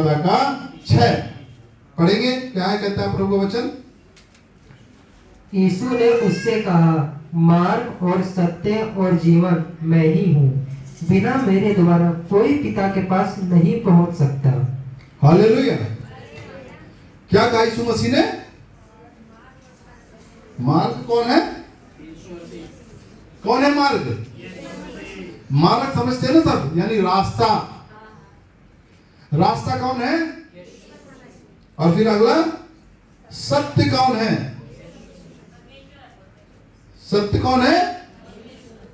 का 6 पढ़ेंगे। क्या है, कहता है प्रभु का वचन। यीशु ने उससे कहा, मार्ग और सत्य और जीवन मैं ही हूँ, बिना मेरे द्वारा कोई पिता के पास नहीं पहुंच सकता। हालेलुया। क्या कहा यीशु मसीह ने? मार्ग कौन है? कौन है मार्ग? मार्ग समझते हैं ना सब, यानी रास्ता। रास्ता कौन है? और फिर अगला सत्य कौन है? सत्य कौन है?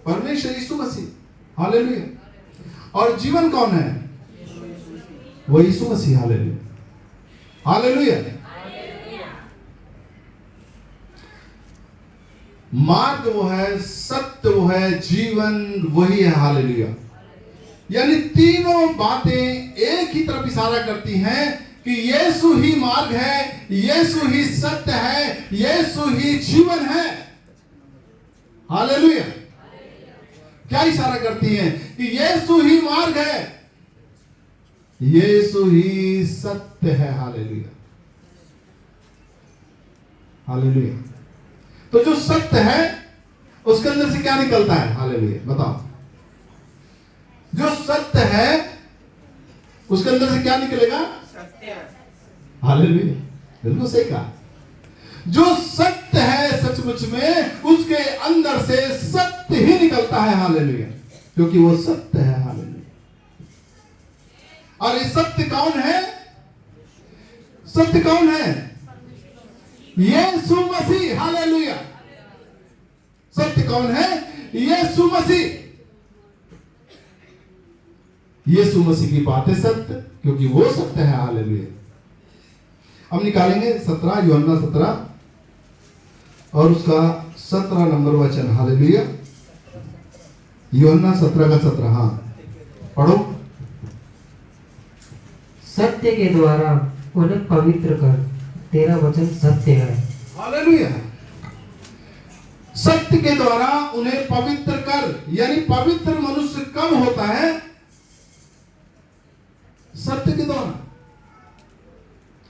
परमेश्वर यीशु मसीह। हालेलुया। और जीवन कौन है? वो यीशु मसीह। हालेलुया। हालेलुया। मार्ग वो है, सत्य वो है, जीवन वही है। हालेलुया। यानी तीनों बातें एक ही तरफ इशारा करती हैं कि यीशु ही मार्ग है, यीशु ही सत्य है, यीशु ही जीवन है। हालेलुया। क्या इशारा करती हैं? कि यीशु ही मार्ग है, यीशु ही सत्य है। हालेलुया। हालेलुया। तो जो सत्य है उसके अंदर से क्या निकलता है? हालेलुया। बताओ, जो सत्य है उसके अंदर से क्या निकलेगा? सत्य। हालेलुया। बिल्कुल सही कहा। जो सत्य है सचमुच में उसके अंदर से सत्य ही निकलता है। हालेलुया। क्योंकि वो सत्य है। हालेलुया। और ये सत्य कौन है? सत्य कौन है? यीशु मसीह। हालेलुया। सत्य कौन है? यीशु मसीह। यीशु मसीह की बातें सत्य, क्योंकि वो सत्य है। हालेलुया। हम निकालेंगे 17, यूहन्ना 17 और उसका 17 नंबर वचन। हालेलुया। यूहन्ना 17 का 17। हाँ पढ़ो। सत्य के द्वारा उन्हें पवित्र कर, तेरा वचन सत्य है। हालेलुया। सत्य के द्वारा उन्हें पवित्र कर, यानी पवित्र मनुष्य कब होता है? सत्य के द्वारा।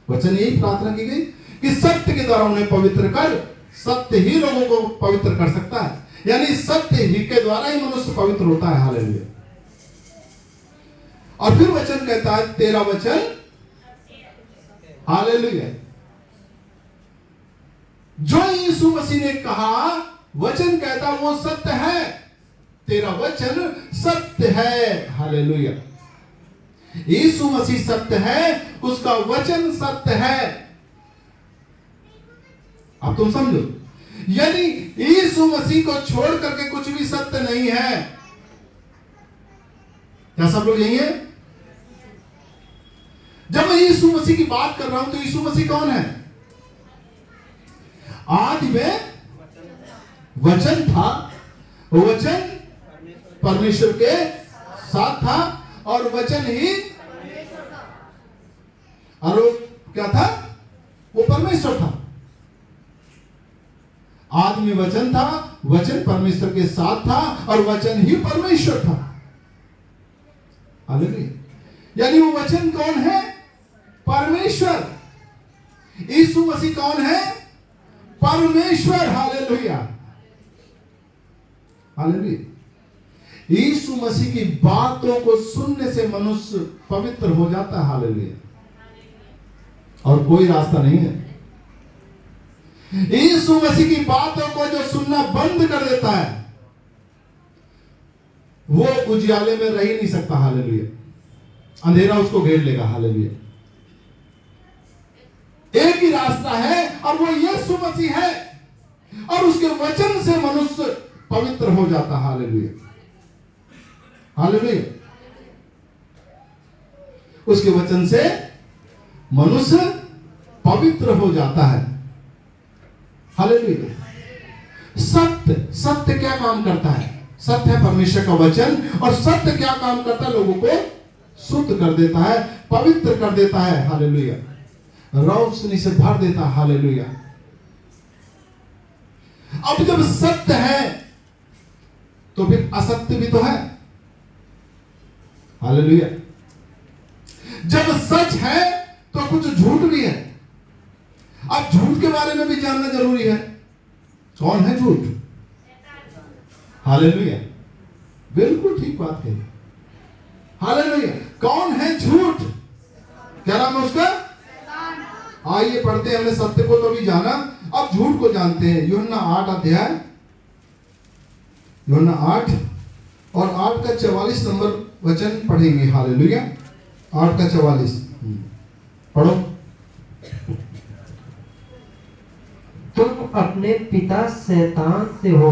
वचन यही प्रार्थना की गई कि सत्य के द्वारा उन्हें पवित्र कर। सत्य ही लोगों को पवित्र कर सकता है, यानी सत्य ही के द्वारा ही मनुष्य पवित्र होता है। हालेलुया। और फिर वचन कहता है तेरा वचन। हालेलुया। जो यीशु मसीह ने कहा, वचन कहता वो सत्य है। तेरा वचन सत्य है। हालेलुया। यीशु मसीह सत्य है, उसका वचन सत्य है। अब तुम समझो, यानी यीशु मसीह को छोड़ करके कुछ भी सत्य नहीं है। क्या सब लोग यही है? जब मैं यीशु मसीह की बात कर रहा हूं तो यीशु मसीह कौन है? आदि में वचन था, वचन परमेश्वर के साथ था और वचन ही, और वो क्या था? वो परमेश्वर था। आदि में वचन था, वचन परमेश्वर के साथ था और वचन ही परमेश्वर था। हालेलुया। यानी वो वचन कौन है? परमेश्वर। यीशु मसीह कौन है? परमेश्वर। हालेलुया। हालेलुया। यीशु मसीह की बातों को सुनने से मनुष्य पवित्र हो जाता है। हालेलुया। और कोई रास्ता नहीं है। यीशु मसीह की बातों को जो सुनना बंद कर देता है वो उजियाले में रह ही नहीं सकता। हालेलुया। अंधेरा उसको घेर लेगा। हालेलुया। एक ही रास्ता है और वो यीशु मसीह है, और उसके वचन से मनुष्य पवित्र हो जाता। हालेलुया। हालेलुया। उसके वचन से मनुष्य पवित्र हो जाता है। हालेलुया। सत्य, सत्य क्या काम करता है? सत्य है परमेश्वर का वचन, और सत्य क्या काम करता है? लोगों को शुद्ध कर देता है, पवित्र कर देता है। हालेलुया। रोशनी से भर देता है। हालेलुया। अब जब सत्य है तो फिर असत्य भी तो है। हालेलुया। जब सच है तो कुछ झूठ भी है। अब झूठ के बारे में भी जानना जरूरी है। कौन है झूठ? हालेलुया, बिल्कुल ठीक बात है। हालेलुया, कौन है झूठ? क्या नाम है उसका? आइए पढ़ते हैं। हमने सत्य को तो भी जाना, अब झूठ को जानते हैं। यूहन्ना 8 अध्याय, यूहन्ना 8 और 8 का 44 नंबर वचन पढ़ेंगे। हालेलुया, 8 का 44 पढ़ो। तुम अपने पिता शैतान से हो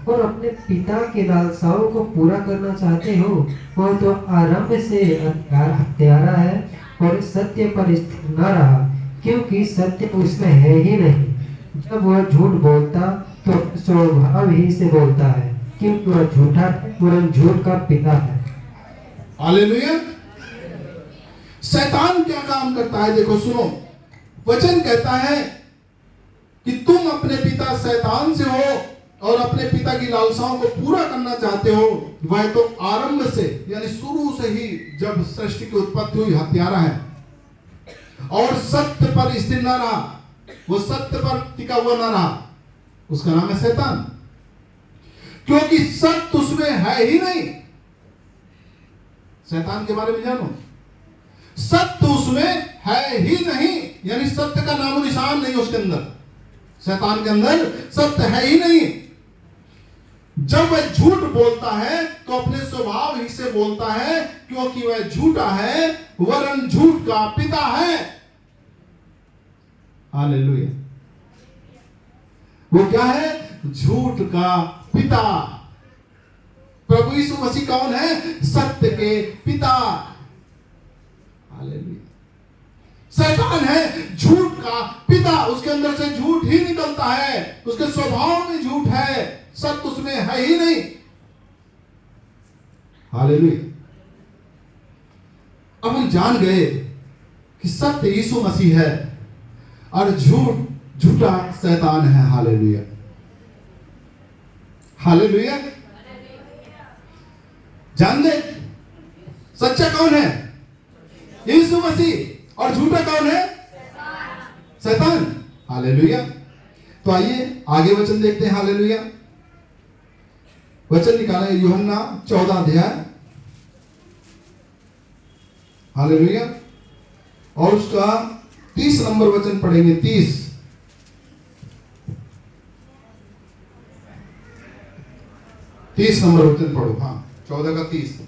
और अपने पिता की लालसाओं को पूरा करना चाहते हो। वह तो आरंभ से हत्यारा है और सत्य पर स्थिर न रहा, क्योंकि सत्य उसमें है ही नहीं। जब वह झूठ बोलता तो स्वभाव ही से बोलता है, क्योंकि वह झूठा वरन झूठ का पिता है। हालेलुया। शैतान क्या काम करता है? देखो सुनो, वचन कहता है कि तुम अपने पिता शैतान से हो और अपने पिता की लालसाओं को पूरा करना चाहते हो। वह तो आरंभ से यानी शुरू से ही जब सृष्टि की उत्पत्ति हुई हत्यारा है और सत्य पर स्थिर न रहा, वो सत्य पर टिका हुआ न रहा, उसका नाम है शैतान। क्योंकि सत्य उसमें है ही नहीं। शैतान के बारे में जानो, सत्य उसमें है ही नहीं, यानी सत्य का नामो निशान नहीं उसके अंदर। शैतान के अंदर सत्य है ही नहीं। जब वह झूठ बोलता है तो अपने स्वभाव ही से बोलता है, क्योंकि वह झूठा है वरन झूठ का पिता है। हालेलुया। वो क्या है? झूठ का पिता। प्रभु यीशु मसीह कौन है? सत्य के पिता। हालेलुया। शैतान है झूठ का पिता, उसके अंदर से झूठ ही निकलता है, उसके स्वभाव में झूठ है, सत्य उसमें है ही नहीं। हालेलुया। अब हम जान गए कि सत्य यीशु मसीह है और झूठ झूठा शैतान है। Hallelujah, hallelujah. जान ले सच्चा कौन है? यीशु मसीह। और झूठा कौन है? शैतान। हालेलुया। तो आइए आगे वचन देखते हैं। हालेलुया। वचन निकाला है यूहन्ना 14 अध्याय। हालेलुया। और उसका 30 नंबर वचन पढ़ेंगे। 30 नंबर वचन पढ़ो। हाँ, 14 का 30।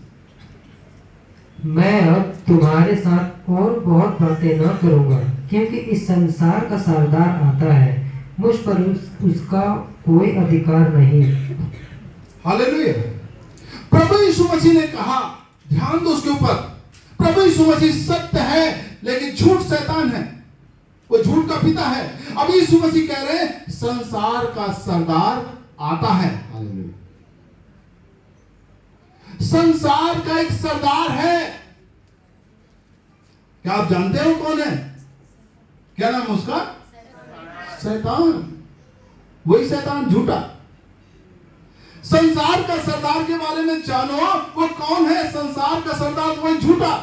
मैं अब तुम्हारे साथ और बहुत बातें न करूंगा, क्योंकि इस संसार का सरदार आता है, मुझ पर उसका कोई अधिकार नहीं। हालेलुया। प्रभु यीशु मसीह ने कहा, ध्यान दो उसके ऊपर, प्रभु यीशु मसीह सत्य है लेकिन झूठ शैतान है, वो झूठ का पिता है। अब यीशु मसीह कह रहे हैं संसार का सरदार आता है। हालेलुया। संसार का एक सरदार है। क्या आप जानते हो कौन है? क्या नाम है उसका? शैतान। वही शैतान झूठा। संसार का सरदार के बारे में जानो, वो कौन है? संसार का सरदार वही झूठा,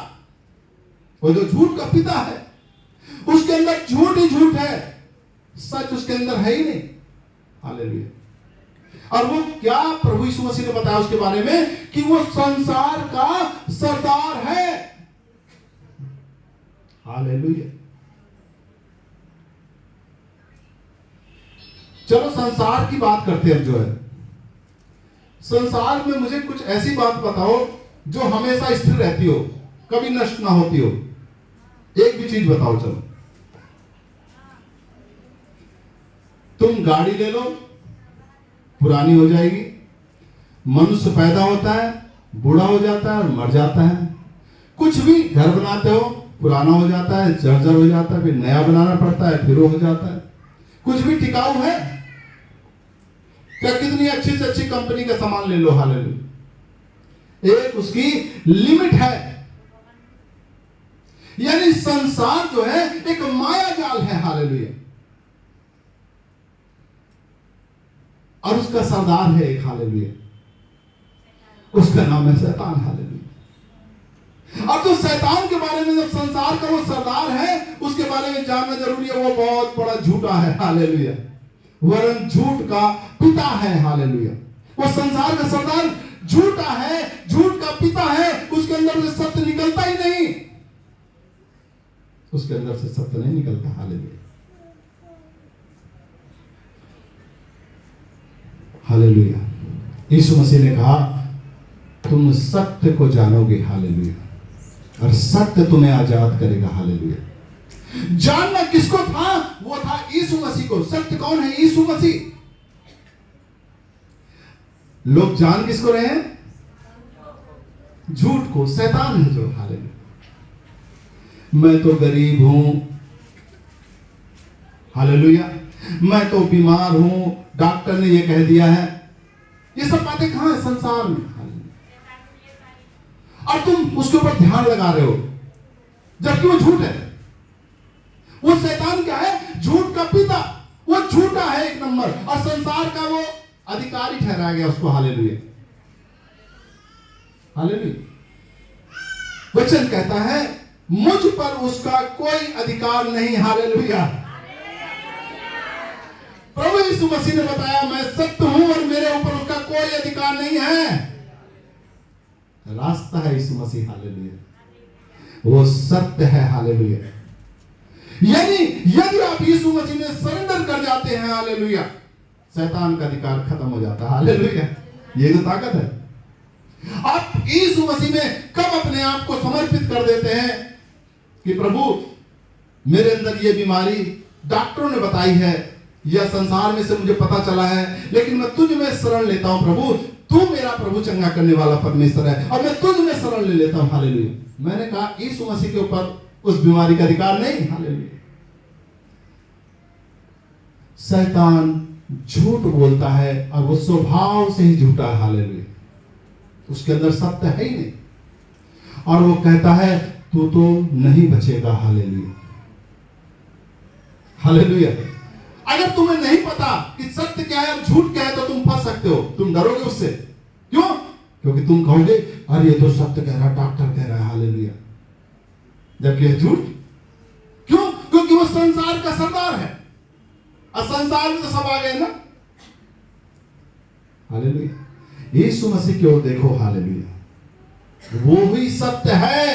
वो जो झूठ का पिता है, उसके अंदर झूठ ही झूठ है, सच उसके अंदर है ही नहीं। हालेलुया। और वो क्या प्रभु यीशु मसीह ने बताया उसके बारे में कि वो संसार का सरदार है। हालेलुया। चलो संसार की बात करते हैं। जो है संसार में मुझे कुछ ऐसी बात बताओ जो हमेशा स्थिर रहती हो, कभी नष्ट ना होती हो। एक भी चीज बताओ। चलो, तुम गाड़ी ले लो, पुरानी हो जाएगी। मनुष्य पैदा होता है, बूढ़ा हो जाता है और मर जाता है। कुछ भी घर बनाते हो, पुराना हो जाता है, जर्जर हो जाता है, फिर नया बनाना पड़ता है, फिर वो हो जाता है। कुछ भी टिकाऊ है क्या? कितनी अच्छी से अच्छी कंपनी का सामान ले लो। हालेलुया। एक उसकी लिमिट है। यानी संसार जो है एक माया जाल है। हालेलुया। और उसका सरदार है एक। हालेलुया। उसका नाम है शैतान। हालेलुया। अब तो शैतान के बारे में, जब संसार का वो सरदार है, उसके बारे में जानना जरूरी है। वो बहुत बड़ा झूठा है, हालेलुया, वरन झूठ का पिता है, हालेलुया। वो संसार का सरदार झूठा है, झूठ का पिता है, उसके अंदर से सत्य निकलता ही नहीं, उसके अंदर से सत्य नहीं निकलता, हालेलुया, हालेलुया। यीशु मसीह ने कहा तुम सत्य को जानोगे, हालेलुया, और सत्य तुम्हें आजाद करेगा, हालेलुया। जानना किसको था? वो था यीशु मसीह को। सत्य कौन है? यीशु मसीह। लोग जान किसको रहे हैं? झूठ को, शैतान है जो, हालेलुया। मैं तो गरीब हूं, हालेलुया, मैं तो बीमार हूं, डॉक्टर ने ये कह दिया है। ये सब बातें कहां है? संसार में, और तुम उसके ऊपर ध्यान लगा रहे हो, जबकि वो झूठ है। वो शैतान क्या है? झूठ का पिता। वो झूठा है एक नंबर, और संसार का वो अधिकारी ठहराया गया उसको, हालेलुया, हालेलुया। वचन कहता है मुझ पर उसका कोई अधिकार नहीं, हालेलुया। प्रभु यीशु मसीह ने बताया मैं सत्य हूं और मेरे ऊपर उसका कोई अधिकार नहीं है। रास्ता है यीशु मसीह, हालेलुया, वो सत्य है, हालेलुया। यदि आप यीशु मसीह में सरेंडर कर जाते हैं, हालेलुया, शैतान का अधिकार खत्म हो जाता है, हालेलुया। ये तो ताकत है। आप यीशु मसीह में कब अपने आप को समर्पित कर देते हैं कि प्रभु मेरे अंदर ये बीमारी डॉक्टरों ने बताई है या संसार में से मुझे पता चला है, लेकिन मैं तुझ में शरण लेता हूं प्रभु, तू मेरा प्रभु चंगा करने वाला परमेश्वर है, और मैं तुझ में शरण ले लेता हूं, हालेलुया। मैंने कहा यीशु मसीह के ऊपर उस बीमारी का अधिकार नहीं, हालेलुया। शैतान झूठ बोलता है और वो स्वभाव से ही झूठा है, हालेलुया, उसके अंदर सत्य है ही नहीं, और वो कहता है तू तो नहीं बचेगा, हालेलुया, हालेलुया। अगर तुम्हें नहीं पता कि सत्य क्या है और झूठ क्या है तो तुम फंस सकते हो, तुम डरोगे उससे। क्यों? क्योंकि तुम कहोगे अरे ये तो सत्य कह रहा है, डॉक्टर कह रहा है, हालेलुया, जबकि यह झूठ। क्यों? क्योंकि वो संसार का सरदार है, और संसार में तो सब आ गए ना, हालेलुया। यीशु मसीह की ओर देखो, हालेलुया, वो ही सत्य है,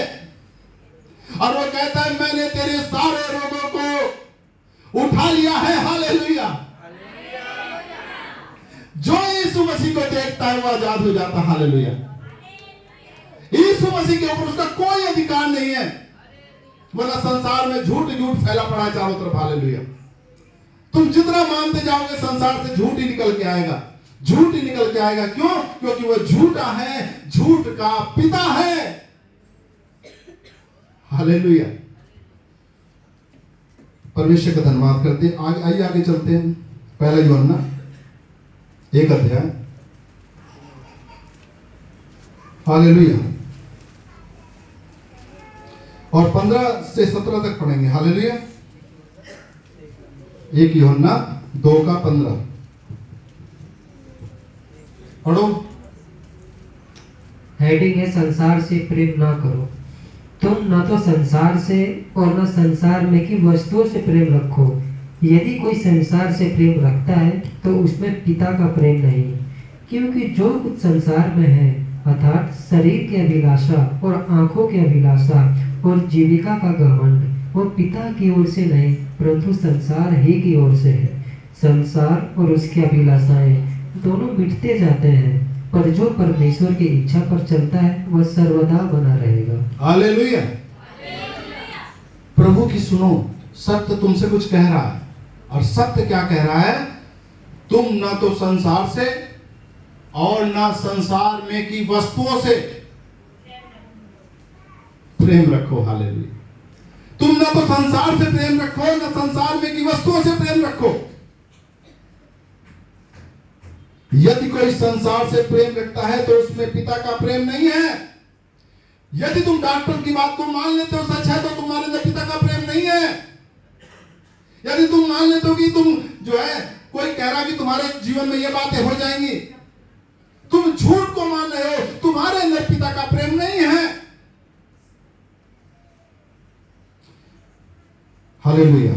और वो कहता है मैंने तेरे सारे रोगों को उठा लिया है, हालेलुया। जो यीशु मसीह को देखता है वो आजाद हो जाता है, हालेलुया। यीशु मसीह के ऊपर उसका कोई अधिकार नहीं है, वरना संसार में झूठ फैला पड़ा है चारों तरफ, हालेलुया। तुम जितना मानते जाओगे संसार से झूठ ही निकल के आएगा, झूठ ही निकल के आएगा। क्यों? क्योंकि वो झूठा है, झूठ का पिता है, हालेलुया। परमेश्वर का धन्यवाद करते हैं। आइए आगे चलते हैं। पहला यूहन्ना 1 अध्याय, हालेलुया, और 15 से 17 तक पढ़ेंगे, हालेलुया। 1 यूहन्ना 2:15 पढ़ो। हेडिंग है संसार से प्रेम ना करो। तुम न तो संसार से और न संसार में की वस्तुओं से प्रेम रखो। यदि कोई संसार से प्रेम रखता है तो उसमें पिता का प्रेम नहीं, क्योंकि जो कुछ संसार में है अर्थात शरीर की अभिलाषा और आंखों की अभिलाषा और जीविका का घमंड, वो पिता की ओर से नहीं परंतु संसार ही की ओर से है। संसार और उसकी अभिलाषाएं दोनों मिटते जाते हैं, पर जो परमेश्वर की इच्छा पर चलता है वह सर्वदा बना रहेगा। हालेलुया। प्रभु की सुनो, सत्य तुमसे कुछ कह रहा है, और सत्य क्या कह रहा है? तुम ना तो संसार से और ना संसार में की वस्तुओं से प्रेम रखो, हालेलुया। तुम ना तो संसार से प्रेम रखो, ना संसार में की वस्तुओं से प्रेम रखो। यदि कोई संसार से प्रेम रखता है तो उसमें पिता का प्रेम नहीं है। यदि तुम डॉक्टर की बात को मान लेते हो सच है, तो तुम्हारे अंदर पिता का प्रेम नहीं है। यदि तुम मान लेते हो कि तुम जो है, कोई कह रहा है कि तुम्हारे जीवन में ये बातें हो जाएंगी, तुम झूठ को मान रहे हो, तुम्हारे अंदर पिता का प्रेम नहीं है। हालेलुया।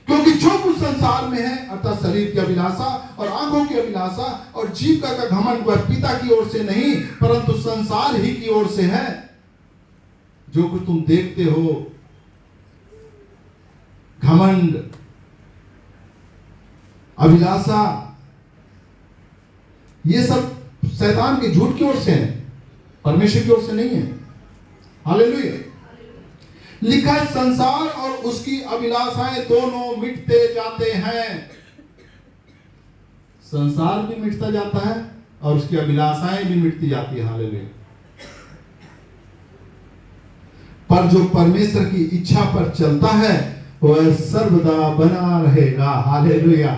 क्योंकि जो कुछ संसार में है अर्थात शरीर की अभिलाषा और आंखों की अभिलाषा और जीव का घमंड वह पिता की ओर से नहीं परंतु संसार ही की ओर से है। जो कुछ तुम देखते हो, घमंड, अभिलाषा, ये सब शैतान के झूठ की ओर से है, परमेश्वर की ओर से नहीं है। हालेलुया। लिखा है संसार और उसकी अभिलाषाएं दोनों मिटते जाते हैं। संसार भी मिटता जाता है और उसकी अभिलाषाएं भी मिटती जाती है। हालेलुया। पर जो परमेश्वर की इच्छा पर चलता है वह सर्वदा बना रहेगा। हालेलुया।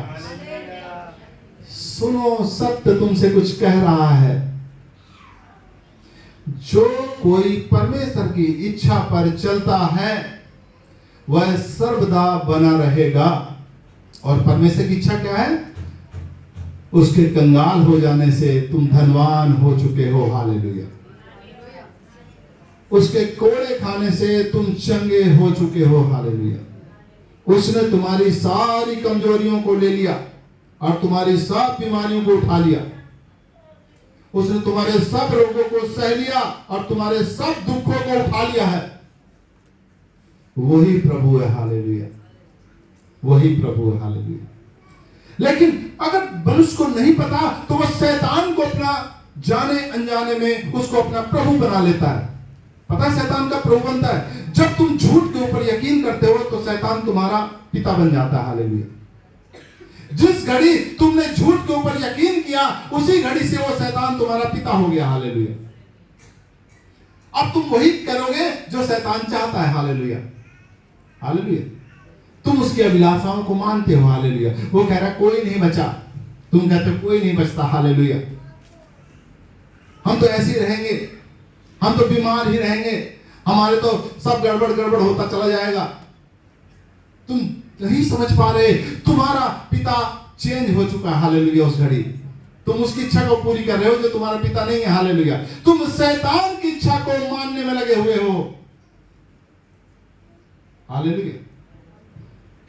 सुनो, सत्य तुमसे कुछ कह रहा है। जो कोई परमेश्वर की इच्छा पर चलता है वह सर्वदा बना रहेगा। और परमेश्वर की इच्छा क्या है? उसके कंगाल हो जाने से तुम धनवान हो चुके हो। हालेलुया। उसके कोड़े खाने से तुम चंगे हो चुके हो। हालेलुया। उसने तुम्हारी सारी कमजोरियों को ले लिया और तुम्हारी सब बीमारियों को उठा लिया। उसने तुम्हारे सब रोगों को सह लिया और तुम्हारे सब दुखों को उठा लिया है। वही प्रभु है। हालेलुया। वही प्रभु है। हालेलुया। लेकिन अगर मनुष्य को नहीं पता तो वह शैतान को अपना जाने अनजाने में उसको अपना प्रभु बना लेता है। पता है शैतान का प्रभु बनता है। जब तुम झूठ के ऊपर यकीन करते हो तो शैतान तुम्हारा पिता बन जाता है। हालेलुया। जिस घड़ी तुमने झूठ के ऊपर यकीन किया उसी घड़ी से वो शैतान तुम्हारा पिता हो गया। हालेलुया। अब तुम वही करोगे जो शैतान चाहता है। हालेलुया। हालेलुया। तुम उसकी अभिलाषाओं को मानते हो। हालेलुया। वो कह रहा है कोई नहीं बचा, तुम कहते हो कोई नहीं बचता। हालेलुया। हम तो ऐसे ही रहेंगे, हम तो बीमार ही रहेंगे, हमारे तो सब गड़बड़ गड़बड़ होता चला जाएगा। तुम नहीं समझ पा रहे, तुम्हारा पिता चेंज हो चुका है। हालेलुया। उस घड़ी तुम उसकी इच्छा को पूरी कर रहे हो जो तुम्हारा पिता नहीं है। हालेलुया। तुम शैतान की इच्छा को मानने में लगे हुए हो। हालेलुया।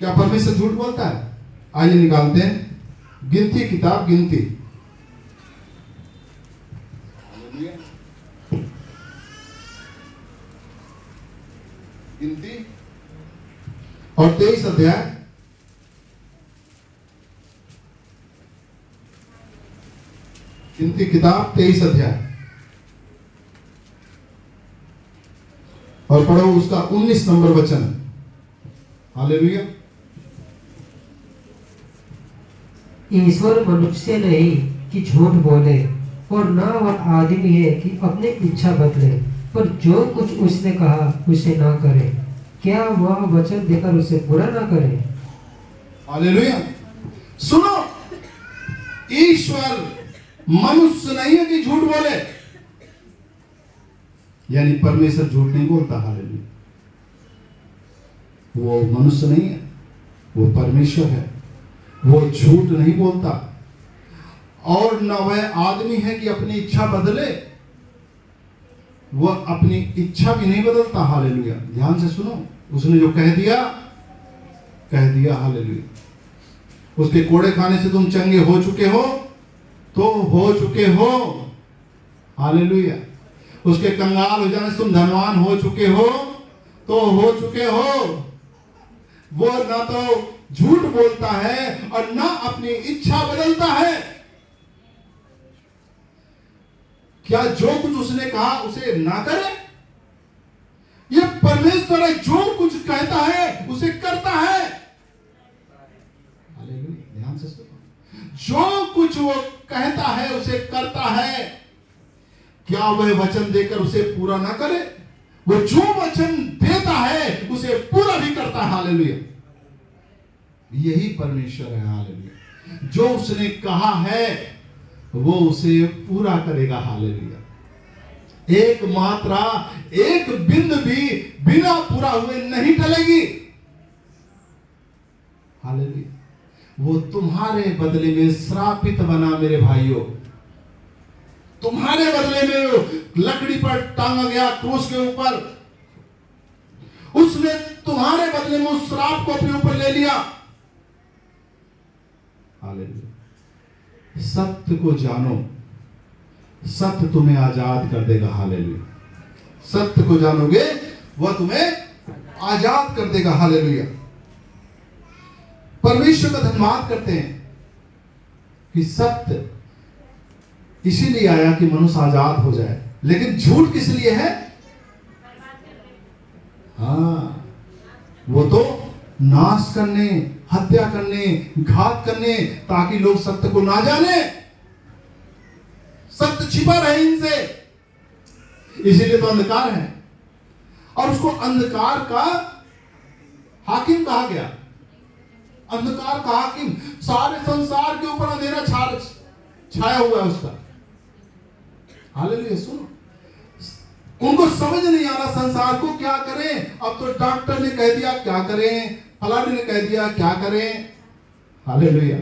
क्या परमेश्वर झूठ बोलता है? आइए निकालते हैं गिनती किताब, गिनती गिनती और 23 अध्याय, गिनती किताब 23 अध्याय और पढ़ो उसका 19 नंबर वचन। हालेलुया। ईश्वर मनुष्य नहीं कि झूठ बोले और ना वह आदमी है कि अपनी इच्छा बदले, पर जो कुछ उसने कहा उसे ना करे, क्या वह वचन देकर उसे बुरा ना करे? हालेलुया। सुनो, ईश्वर मनुष्य नहीं है कि झूठ बोले, यानी परमेश्वर झूठ नहीं बोलता। हालेलुया। वो मनुष्य नहीं है, वो परमेश्वर है। वो झूठ नहीं बोलता और न वह आदमी है कि अपनी इच्छा बदले, वह अपनी इच्छा भी नहीं बदलता। हालेलुया। ध्यान से सुनो, उसने जो कह दिया कह दिया। हालेलुया। उसके कोड़े खाने से तुम चंगे हो चुके हो तो हो चुके हो। हालेलुया। उसके कंगाल हो जाने से तुम धनवान हो चुके हो तो हो चुके हो। वो ना तो झूठ बोलता है और ना अपनी इच्छा बदलता है। क्या जो कुछ उसने कहा उसे ना करे? ये परमेश्वर है, जो कुछ कहता है उसे करता है। हालेलुया। ध्यान से सुनो, जो कुछ वो कहता है उसे करता है। क्या वह वचन देकर उसे पूरा ना करे? वो जो वचन देता है उसे पूरा भी करता है। हालेलुया। यही परमेश्वर है। हालेलुया। जो उसने कहा है वो उसे पूरा करेगा। हालेलुया। एक मात्रा, एक बिंदु भी बिना पूरा हुए नहीं टलेगी। हालेलुया। वो तुम्हारे बदले में श्रापित बना। मेरे भाइयों, तुम्हारे बदले में लकड़ी पर टांगा गया क्रूस के ऊपर। उसने तुम्हारे बदले में उस श्राप को अपने ऊपर ले लिया। हालेलुया। सत्य को जानो, सत्य तुम्हें आजाद कर देगा। हालेलुया। सत्य को जानोगे वह तुम्हें आजाद कर देगा। हालेलुया। परमेश्वर का धन्यवाद करते हैं कि सत्य इसीलिए आया कि मनुष्य आजाद हो जाए, लेकिन झूठ किस लिए है? हाँ, वो तो नाश करने, हत्या करने, घात करने, ताकि लोग सत्य को ना जाने, सत्य छिपा रहे इनसे। इसीलिए तो अंधकार है, और उसको अंधकार का हाकिम कहा गया। अंधकार का हाकिम, सारे संसार के ऊपर अंधेरा छाया हुआ है उसका। हालेलुया। सुनो, उनको समझ नहीं आ रहा संसार को क्या करें। अब तो डॉक्टर ने कह दिया क्या करें, फलाने ने कह दिया क्या करें। हालेलुया।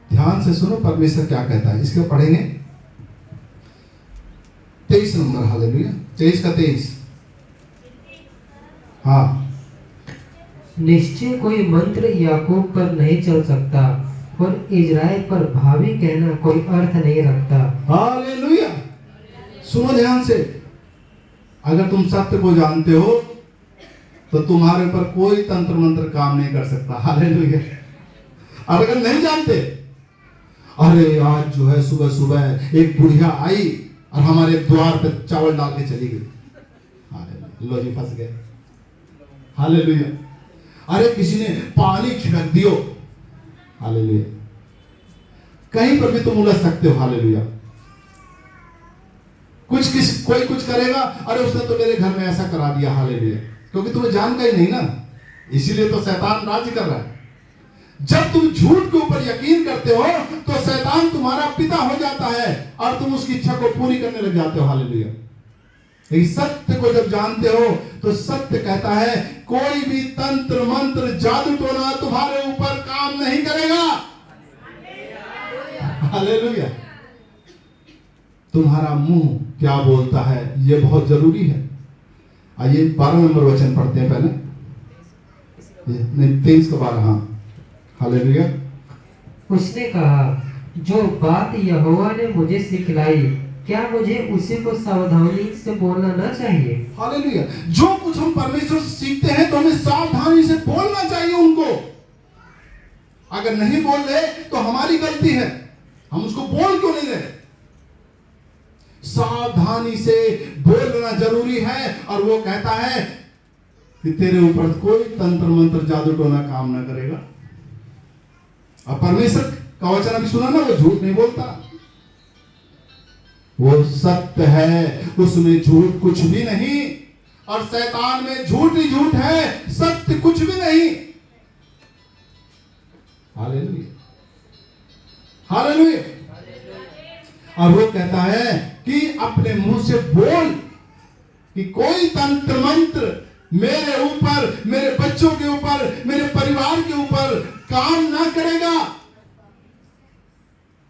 ध्यान से सुनो परमेश्वर क्या कहता है, इसको पढ़ेंगे 23 नंबर। हालेलुया। 23 का 23। हाँ। निश्चय कोई मंत्र याकूब पर नहीं चल सकता और इजराइल पर भावी कहना कोई अर्थ नहीं रखता। हालेलुया। सुनो ध्यान से, अगर तुम सत्य को जानते हो तो तुम्हारे ऊपर कोई तंत्र मंत्र काम नहीं कर सकता। हालेलुया। और अगर नहीं जानते, अरे आज जो है सुबह सुबह एक बुढ़िया आई और हमारे द्वार पे चावल डाल के चली गई। हालेलुया। लो जी, फंस गए। हालेलुया। अरे किसी ने पानी छिड़क दियो। हालेलुया। कहीं पर भी तुम उलझ सकते हो। हालेलुया। कोई कुछ करेगा, अरे उसने तो मेरे घर में ऐसा करा दिया। हालेलुया। क्योंकि तुम्हें जानता ही नहीं ना, इसीलिए तो शैतान राज्य कर रहा है। जब तुम झूठ के ऊपर यकीन करते हो तो शैतान तुम्हारा पिता हो जाता है और तुम उसकी इच्छा को पूरी करने लग जाते हो। हालेलुया। लेकिन सत्य को जब जानते हो तो सत्य कहता है कोई भी तंत्र मंत्र जादू टोना तुम्हारे ऊपर काम नहीं करेगा। हालेलुया। तुम्हारा मुंह क्या बोलता है यह बहुत जरूरी है। आइए 12 नंबर वचन पढ़ते हैं पहले, 23 का 12। हाँ। हालेलुया। उसने कहा, जो बात यहोवा ने मुझे सिखलाई, क्या मुझे उसी को सावधानी से बोलना ना चाहिए? हालेलुया। जो कुछ हम परमेश्वर से सीखते हैं तो हमें सावधानी से बोलना चाहिए उनको। अगर नहीं बोल रहे तो हमारी गलती है, हम उसको बोल क्यों नहीं रहे। सावधानी से बोलना जरूरी है। और वो कहता है कि तेरे ऊपर कोई तंत्र मंत्र जादू टोना काम ना करेगा। और परमेश्वर का वचन अभी सुना ना, वो झूठ नहीं बोलता, वो सत्य है, उसमें झूठ कुछ भी नहीं। और शैतान में झूठ ही झूठ है, सत्य कुछ भी नहीं। हालेलुया। हालेलुया। और वो कहता है कि अपने मुंह से बोल कि कोई तंत्र मंत्र मेरे ऊपर, मेरे बच्चों के ऊपर, मेरे परिवार के ऊपर काम ना करेगा।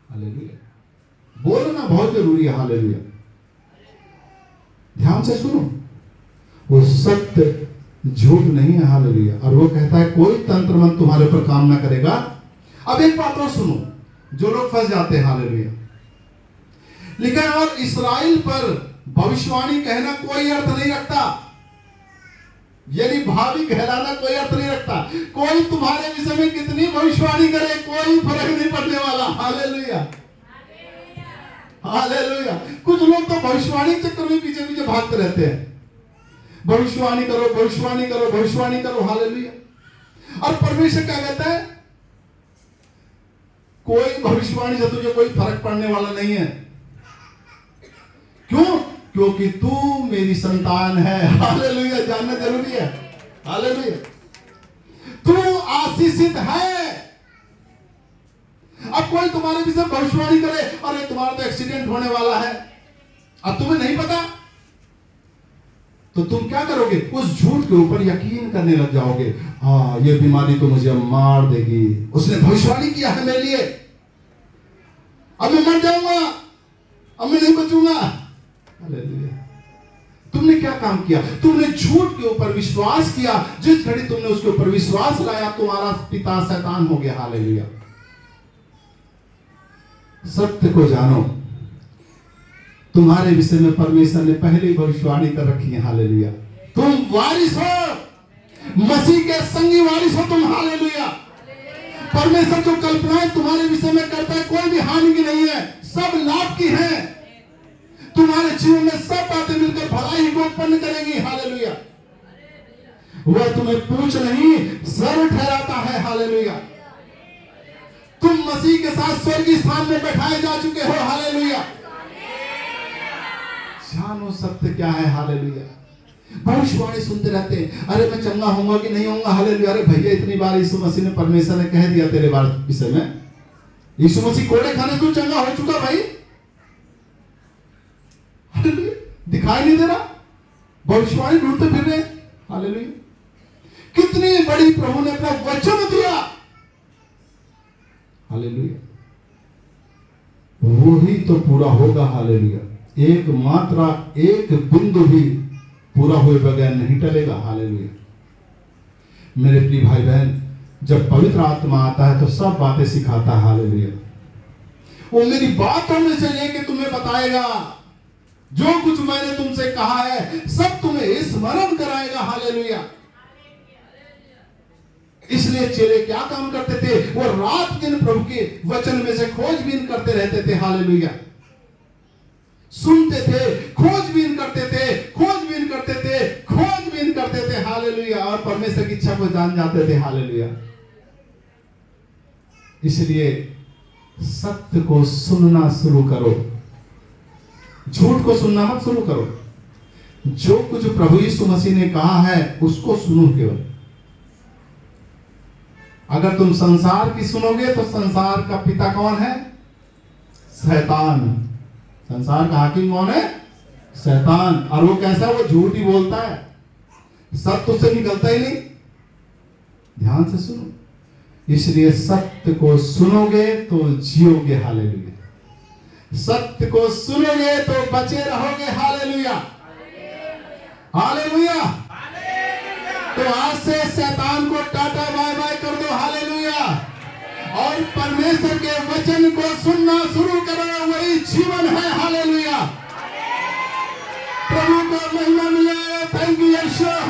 हालेलुया। बोलना बहुत जरूरी है। हालेलुया। ध्यान से सुनो, वो सत्य झूठ नहीं है। हालेलुया। और वो कहता है कोई तंत्र मंत्र तुम्हारे ऊपर काम ना करेगा। अब एक बात और सुनो, जो लोग फंस जाते हैं। हालेलुया। लिखा है और इस्राएल पर भविष्यवाणी कहना कोई अर्थ नहीं रखता, यानी भावी कहलाना कोई अर्थ नहीं रखता। कोई तुम्हारे विषय में कितनी भविष्यवाणी करे, कोई फर्क नहीं पड़ने वाला। हालेलुया। हालेलुया। कुछ लोग तो भविष्यवाणी के चक्कर में पीछे पीछे भागते रहते हैं, भविष्यवाणी करो, भविष्यवाणी करो, भविष्यवाणी करो। हालेलुया। और परमेश्वर क्या कहता है, कोई भविष्यवाणी से तुझे कोई फर्क पड़ने वाला नहीं है। क्यों? क्योंकि तू मेरी संतान है। हालेलुया। जानना जरूरी है। हालेलुया। तू आशीषित है। अब कोई तुम्हारे विषय भविष्यवाणी करे, अरे तुम्हारा तो एक्सीडेंट होने वाला है, अब तुम्हें नहीं पता, तो तुम क्या करोगे? उस झूठ के ऊपर यकीन करने लग जाओगे। हाँ, ये बीमारी तो मुझे मार देगी, उसने भविष्यवाणी किया है मेरे लिए, अब मैं मर जाऊंगा, अब मैं नहीं बचूंगा। हालेलुया। तुमने क्या काम किया? तुमने झूठ के ऊपर विश्वास किया। जिस घड़ी तुमने उसके ऊपर विश्वास लाया, तुम्हारा पिता शैतान हो गया। हालेलुया। सत्य को जानो। तुम्हारे विषय में परमेश्वर ने पहले ही भविष्यवाणी कर रखी है। हालेलुया। तुम वारिस हो, मसीह के संगी वारिस हो तुम। हालेलुया। परमेश्वर जो कल्पनाएं तुम्हारे विषय में करता है, कोई भी हानि की नहीं है, सब लाभ की है। तुम्हारे जीवन में सब बातें मिलकर भलाई को उत्पन्न करेंगी। हालेलुया। वह तुम्हें पूछ नहीं सर्व ठहराता है। हालेलुया। तुम मसीह के साथ स्वर्गीय स्थान में बैठाए जा चुके हो। हालेलुया। जानो सत्य क्या है। हालेलुया। भविष्यवाणी सुनते रहते हैं, अरे मैं चंगा होऊंगा कि नहीं होऊंगा। हालेलुया। अरे भैया, इतनी बार यीशु मसीह ने, परमेश्वर ने कह दिया तेरे बारे विषय में, यीशु मसीह कोड़े खाने तू चंगा हो चुका भाई। हालेलुया। दिखाई नहीं दे रहा, भविष्यवाणी ढूंढते फिर रहे। हालेलुया। कितनी बड़ी प्रभु ने अपना वचन दिया। हालेलुया। वो ही तो पूरा होगा। हालेलुया। एक मात्रा, एक बिंदु भी पूरा हुए बगैर नहीं टलेगा। हालेलुया। मेरे प्रिय भाई बहन, जब पवित्र आत्मा आता है तो सब बातें सिखाता है। हालेलुया। वो मेरी बातों में से लेके तुम्हें बताएगा, जो कुछ मैंने तुमसे कहा है सब तुम्हें स्मरण कराएगा। हालेलुया। इसलिए चेले क्या काम करते थे? वो रात दिन प्रभु के वचन में से खोजबीन करते रहते थे। हालेलुया। सुनते थे, खोजबीन करते थे, खोजबीन करते थे, खोजबीन करते थे। हालेलुया। और परमेश्वर की इच्छा को जान जाते थे। हालेलुया। इसलिए सत्य को सुनना शुरू करो, झूठ को सुनना मत शुरू करो। जो कुछ प्रभु यीशु मसीह ने कहा है उसको सुनो केवल। अगर तुम संसार की सुनोगे तो संसार का पिता कौन है? शैतान। संसार का हाकिम कौन है? शैतान। और वो कैसा? वो झूठ ही बोलता है, सत्य उससे निकलता ही नहीं। ध्यान से सुनो। इसलिए सत्य को सुनोगे तो जियोगे। हालेलुया। सत्य को सुनोगे तो बचे रहोगे। हालेलुया। हालेलुया। तो आज से शैतान को टाटा बाय बाय कर दो। हालेलुया। और परमेश्वर के वचन को सुनना शुरू करो, वही जीवन है। हालेलुया। प्रभु को महिमा मिले। Thank you Yeshu.